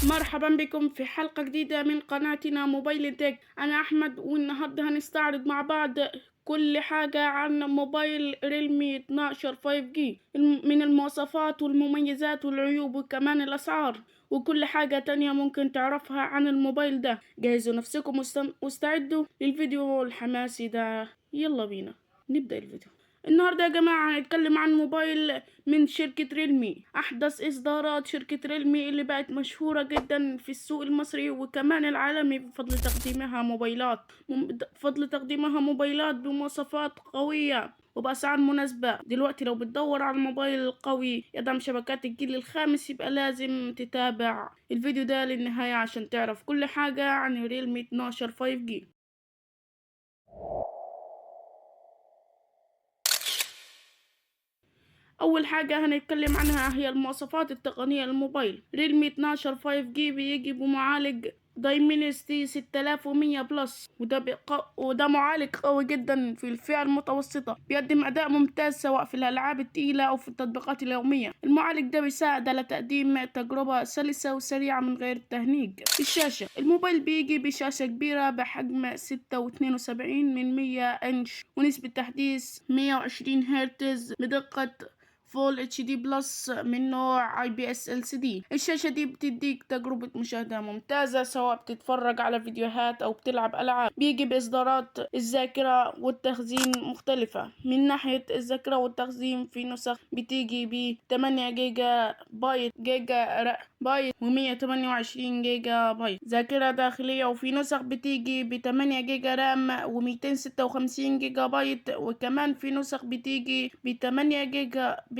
مرحبا بكم في حلقة جديدة من قناتنا موبايل تك. أنا أحمد، والنهاردة هنستعرض مع بعض كل حاجة عن موبايل ريلمي 12 5G من المواصفات والمميزات والعيوب وكمان الأسعار وكل حاجة تانية ممكن تعرفها عن الموبايل ده. جهزوا نفسكم واستعدوا للفيديو الحماسي ده. يلا بينا نبدأ الفيديو. النهاردة يا جماعة هنتكلم عن موبايل من شركة ريلمي، أحدث إصدارات شركة ريلمي اللي بقت مشهورة جدا في السوق المصري وكمان العالمي بفضل تقديمها موبايلات بمواصفات قوية وبأسعار مناسبة. دلوقتي لو بتدور على الموبايل القوي يدعم شبكات الجيل الخامس يبقى لازم تتابع الفيديو ده للنهاية عشان تعرف كل حاجة عن ريلمي 12 5G. أول حاجة هنتكلم عنها هي المواصفات التقنية للموبايل. ريلمي 12 5G بيجي بمعالج دايمنستي 6100 بلس، وده معالج قوي جدا في الفئة المتوسطة، بيقدم أداء ممتاز سواء في الألعاب التقيلة أو في التطبيقات اليومية. المعالج ده بيساعد على تقديم تجربة سلسة وسريعة من غير تهنيج. الشاشة، الموبايل بيجي بشاشة كبيرة بحجم 6.72 إنش ونسبة تحديث 120 هرتز بدقة فول اتش دي بلس من نوع اي بي اس ال سي دي. الشاشة دي بتديك تجربة مشاهدة ممتازة سواء بتتفرج على فيديوهات او بتلعب العاب. بيجي باصدارات الذاكرة والتخزين مختلفة. من ناحية الذاكرة والتخزين في نسخ بتيجي ب 8 جيجا بايت و128 جيجا بايت ذاكرة داخلية، وفي نسخ بتيجي ب 8 جيجا رام و256 جيجا بايت، وكمان في نسخ بتيجي ب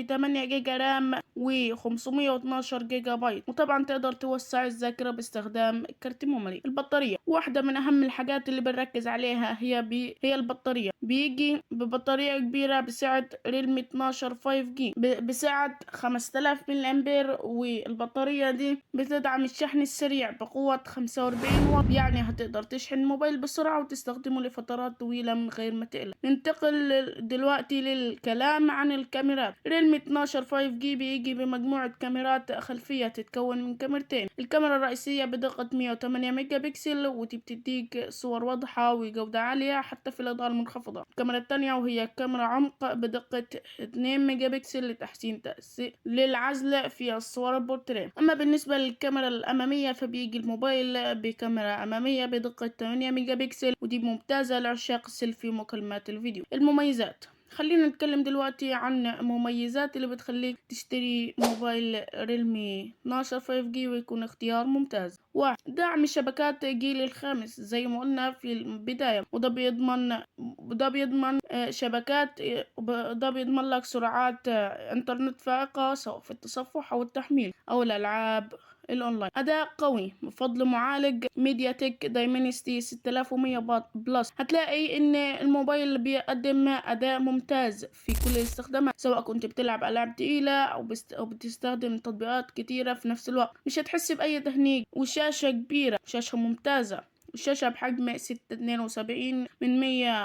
8 جيجا رام و512 جيجا بايت. وطبعا تقدر توسع الذاكرة باستخدام كارت ميموري. البطارية واحدة من أهم الحاجات اللي بنركز عليها هي البطارية. بيجي ببطارية كبيرة بسعة ريلمي 12 5G بسعة 5000 ملي أمبير، والبطارية دي بتدعم الشحن السريع بقوة 45 واط، يعني هتقدر تشحن الموبايل بسرعة وتستخدمه لفترات طويلة من غير ما تقلق. ننتقل دلوقتي للكلام عن الكاميرات. ريلمي 12 5G بيجي بمجموعة كاميرات خلفية تتكون من كاميرتين. الكاميرا الرئيسية بدقة 108 ميجا بكسل ودي بتديك صور واضحة وجودة عالية حتى في الإضاءة المنخفضة. الكاميرا التانية وهي كاميرا عمق بدقة 2 ميجا بكسل لتحسين تأثير للعزل في الصور البورتريه. أما بالنسبة للكاميرا الأمامية فبيجي الموبايل بكاميرا أمامية بدقة 8 ميجا بكسل ودي ممتازة لعشاق السيلفي ومكالمات الفيديو. المميزات، خلينا نتكلم دلوقتي عن مميزات اللي بتخليك تشتري موبايل ريلمي 12 5G ويكون اختيار ممتاز. واحد، دعم شبكات جيل الخامس زي ما قلنا في البداية، وده بيضمن لك سرعات انترنت فائقة سواء في التصفح او التحميل او الالعاب الاونلاين. اداء قوي بفضل معالج ميديا تك دايمنستي 6100 بلس. هتلاقي ان الموبايل بيقدم اداء ممتاز في كل الاستخدامات سواء كنت بتلعب العاب تقيلة او بتستخدم تطبيقات كتيرة في نفس الوقت. مش هتحس باي تهنيج، وشاشة كبيرة، شاشة ممتازة. الشاشة بحجم 6.72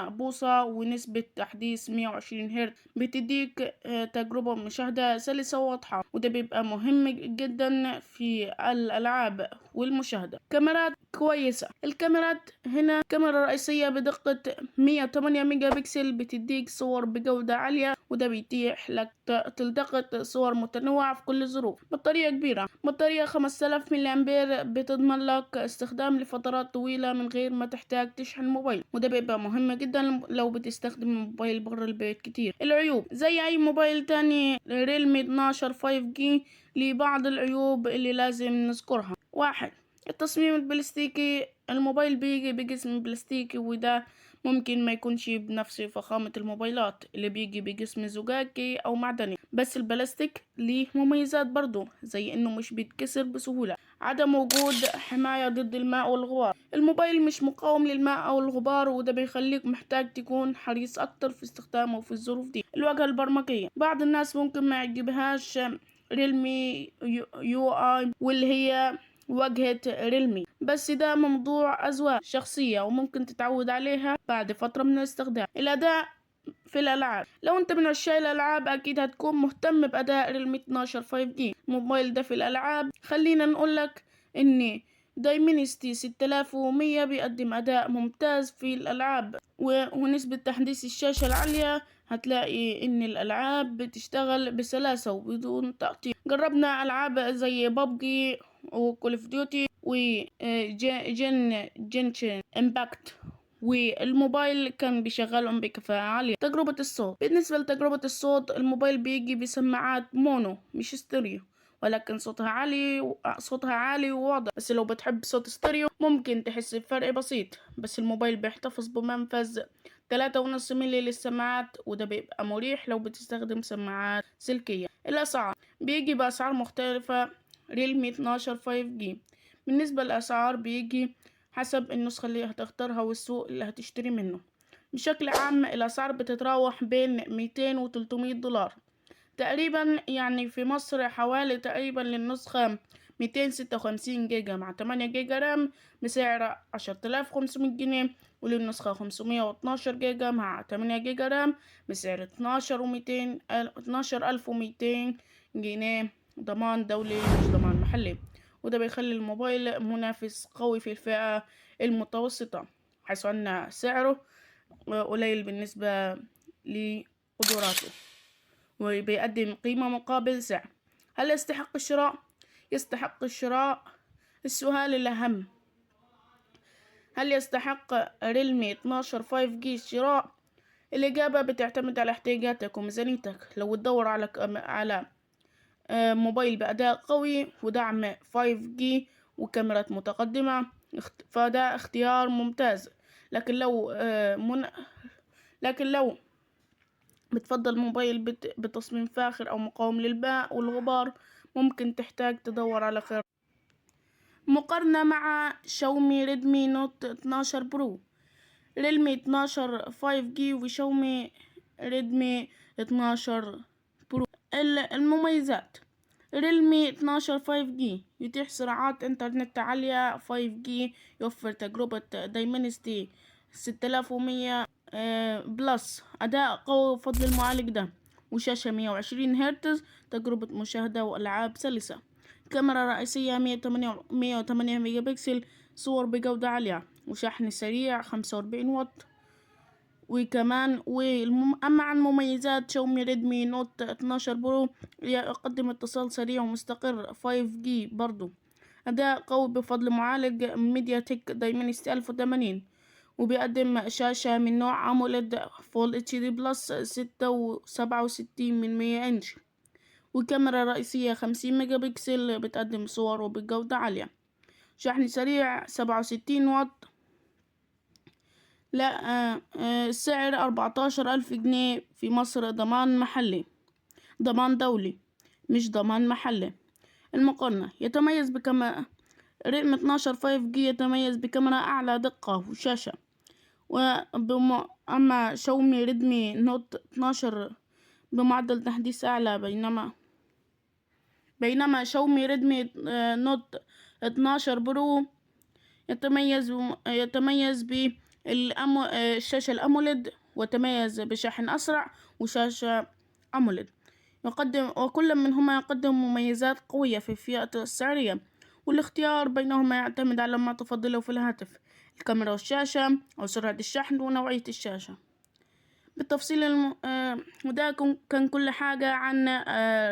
بوصة ونسبة تحديث 120 هرتز بتديك تجربة مشاهدة سلسة وواضحة، وده بيبقى مهم جدا في الألعاب والمشاهدة. كاميرات كويسة. الكاميرات هنا كاميرا رئيسية بدقة 108 ميجا بكسل بتديك صور بجودة عالية، وده بيتيح لك تلتقط صور متنوعة في كل الظروف. بطارية كبيرة، بطارية 5000 ملي أمبير بتضمن لك استخدام لفترات طويلة من غير ما تحتاج تشحن موبايل، وده بيبقى مهم جدا لو بتستخدم الموبايل برا البيت كتير. العيوب، زي أي موبايل تاني ريلمي 12 5G ليه بعض العيوب اللي لازم نذكرها. واحد، التصميم البلاستيكي. الموبايل بيجي بجسم بلاستيكي، وده ممكن ما يكونش بنفس فخامة الموبايلات اللي بيجي بجسم زجاجي أو معدني، بس البلاستيك ليه مميزات برضو زي إنه مش بيتكسر بسهولة. عدم وجود حماية ضد الماء والغبار. الموبايل مش مقاوم للماء أو الغبار، وده بيخليك محتاج تكون حريص أكتر في استخدامه في الظروف دي. الواجهة البرمجية، بعض الناس ممكن ما يعجبهاش ريلمي يو آي واللي هي واجهة ريلمي، بس ده موضوع أذواق شخصية وممكن تتعود عليها بعد فترة من الاستخدام. الأداء في الألعاب، لو أنت من عشاق الألعاب أكيد هتكون مهتم بأداء ريلمي 12 5G. الموبايل ده في الألعاب خلينا نقولك إن دايمنستي 6100 بيقدم أداء ممتاز في الألعاب، ونسبة تحديث الشاشة العالية هتلاقي إن الألعاب بتشتغل بسلاسة وبدون تعطيل. جربنا ألعاب زي بابجي وكول اوف ديوتي جنشن امباكت، والموبايل كان بيشغلهم بكفاءة عالية. تجربة الصوت، بالنسبة لتجربة الصوت الموبايل بيجي بسماعات مونو مش ستيريو، ولكن صوتها عالي وواضح. بس لو بتحب صوت ستيريو ممكن تحس بفرق بسيط. بس الموبايل بيحتفظ بمنفذ 3.5 ملي للسماعات، وده بيبقى مريح لو بتستخدم سماعات سلكية. الأسعار، بيجي بأسعار مختلفة. ريلمي 12 5G، بالنسبة للأسعار بيجي حسب النسخة اللي هتختارها والسوق اللي هتشتري منه. بشكل عام الأسعار بتتراوح بين 200 و 300 دولار تقريبا. يعني في مصر حوالي تقريبا للنسخة 256 جيجا مع 8 جيجا رام بسعر 10500 جنيه، وللنسخة 512 جيجا مع 8 جيجا رام بسعر 12200 جنيه، ضمان دولي مش ضمان محلي. وده بيخلي الموبايل منافس قوي في الفئة المتوسطة، حيث أن سعره قليل بالنسبة لقدراته، وبيقدم قيمة مقابل سعر. هل يستحق الشراء؟ يستحق الشراء. السؤال الأهم، هل يستحق ريلمي 12 5G الشراء؟ الإجابة بتعتمد على احتياجاتك وميزانيتك. لو تدور على موبايل بأداء قوي ودعم 5G وكاميرات متقدمة فده اختيار ممتاز. لكن لو بتفضل موبايل بتصميم فاخر أو مقاوم للماء والغبار ممكن تحتاج تدور على خيار. مقارنة مع شاومي ريدمي نوت 12 برو، ريلمي 12 5G وشاومي ريدمي 12 برو. المميزات، ريلمي 12 5G يتيح سرعات انترنت عالية 5G، يوفر تجربة دايمنستي 6100 بلس، أداء قوي بفضل المعالج ده، وشاشة 120 هرتز، تجربة مشاهدة وألعاب سلسة. كاميرا رئيسية 108 ميجا بكسل، صور بجودة عالية، وشحن سريع 45 واط. أما عن مميزات شاومي ريدمي نوت 12 برو، يقدم اتصال سريع ومستقر 5G برضو، أداء قوي بفضل معالج ميديا تك دايمنستي 1080، وبيقدم شاشة من نوع أموليد فول اتش دي بلس 6.67 إنش، وكاميرا رئيسية 50 ميجا بكسل بتقدم صور بجودة عالية، شحن سريع 67 واط. لا سعر 14,000 جنيه في مصر، ضمان محلي، ضمان دولي مش ضمان محلي. المقارنة، يتميز ريلمي 12 5G يتميز بكاميرا أعلى دقة وشاشة، أما شاومي ريدمي نوت 12 بمعدل تحديث أعلى، بينما شاومي ريدمي نوت 12 برو يتميز بالشاشة الأموليد، وتميز بشحن أسرع وشاشة أموليد. وكل منهما يقدم مميزات قوية في الفئة السعرية، والاختيار بينهما يعتمد على ما تفضله في الهاتف، الكاميرا والشاشة أو سرعة الشحن ونوعية الشاشة. بالتفصيل وده كان كل حاجة عن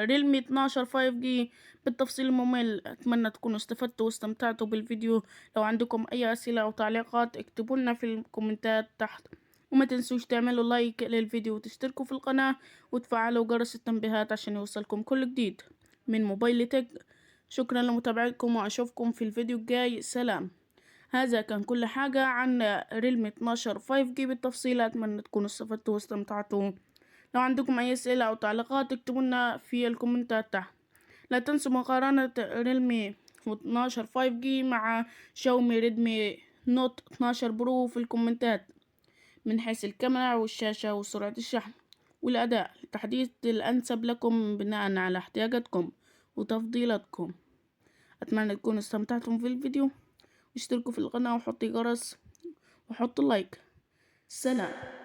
ريلمي 12 5G بالتفصيل الممل. أتمنى تكونوا استفدتوا واستمتعتوا بالفيديو. لو عندكم أي أسئلة أو تعليقات اكتبوا لنا في الكومنتات تحت، وما تنسوش تعملوا لايك للفيديو وتشتركوا في القناة وتفعلوا جرس التنبيهات عشان يوصلكم كل جديد من موبايل تك. شكرا لمتابعتكم وأشوفكم في الفيديو الجاي. سلام. هذا كان كل حاجة عن ريلمي 12 5G بالتفصيل. أتمنى تكونوا استفدتوا واستمتعتوا. لو عندكم أي أسئلة أو تعليقات اكتبوا لنا في الكومنتات تحت. لا تنسوا مقارنة ريلمي 12 5G مع شاومي ريدمي نوت 12 برو في الكومنتات من حيث الكاميرا والشاشة وسرعة الشحن والأداء، لتحديد الأنسب لكم بناء على احتياجاتكم وتفضيلاتكم. أتمنى تكونوا استمتعتم في الفيديو، اشتركوا في القناة وحطوا جرس وحطوا لايك. سلام.